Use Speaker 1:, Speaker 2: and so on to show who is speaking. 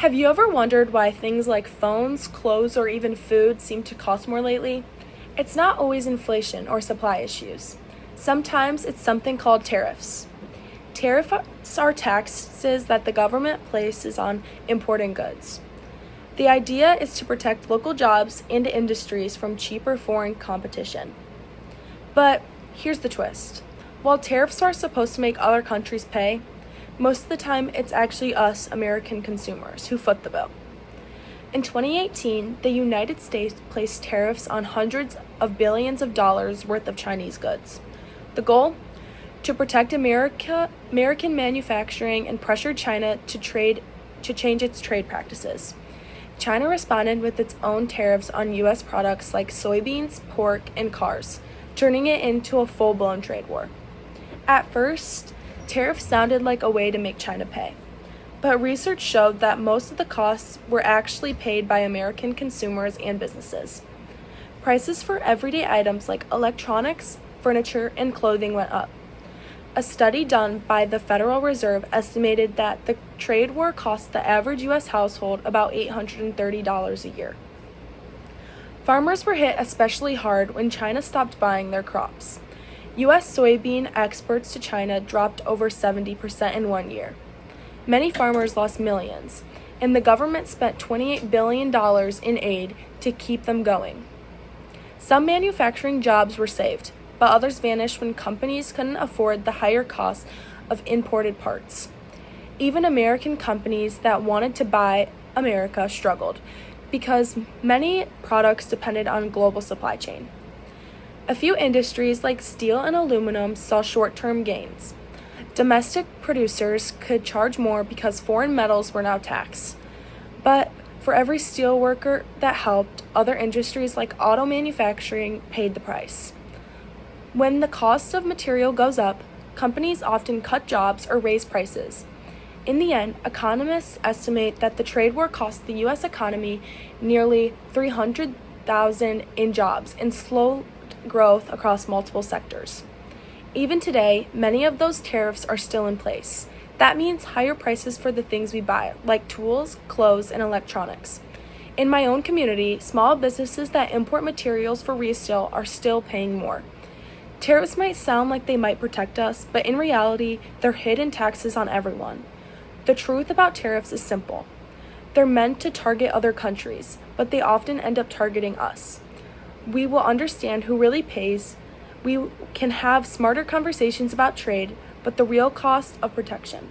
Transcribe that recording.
Speaker 1: Have you ever wondered why things like phones, clothes, or even food seem to cost more lately? It's not always inflation or supply issues. Sometimes it's something called tariffs. Tariffs are taxes that the government places on imported goods. The idea is to protect local jobs and industries from cheaper foreign competition. But here's the twist. While tariffs are supposed to make other countries pay, most of the time it's actually us American consumers who foot the bill. In 2018, the United States placed tariffs on hundreds of billions of dollars worth of Chinese goods. The goal? To protect American manufacturing and pressure China to change its trade practices. China responded with its own tariffs on U.S. products like soybeans, pork, and cars, turning it into a full-blown trade war. At first, tariffs sounded like a way to make China pay, but research showed that most of the costs were actually paid by American consumers and businesses. Prices for everyday items like electronics, furniture, and clothing went up. A study done by the Federal Reserve estimated that the trade war cost the average U.S. household about $830 a year. Farmers were hit especially hard when China stopped buying their crops. U.S. soybean exports to China dropped over 70% in 1 year. Many farmers lost millions, and the government spent $28 billion in aid to keep them going. Some manufacturing jobs were saved, but others vanished when companies couldn't afford the higher cost of imported parts. Even American companies that wanted to buy America struggled because many products depended on a global supply chain. A few industries like steel and aluminum saw short-term gains. Domestic producers could charge more because foreign metals were now taxed. But for every steel worker that helped, other industries like auto manufacturing paid the price. When the cost of material goes up, companies often cut jobs or raise prices. In the end, economists estimate that the trade war cost the U.S. economy nearly 300,000 in jobs and slowed growth across multiple sectors. Even today, many of those tariffs are still in place. That means higher prices for the things we buy, like tools, clothes, and electronics. In my own community, small businesses that import materials for resale are still paying more. Tariffs might sound like they might protect us, but in reality, they're hidden taxes on everyone. The truth about tariffs is simple. They're meant to target other countries, but they often end up targeting us. We will understand who really pays. We can have smarter conversations about trade, but the real cost of protection.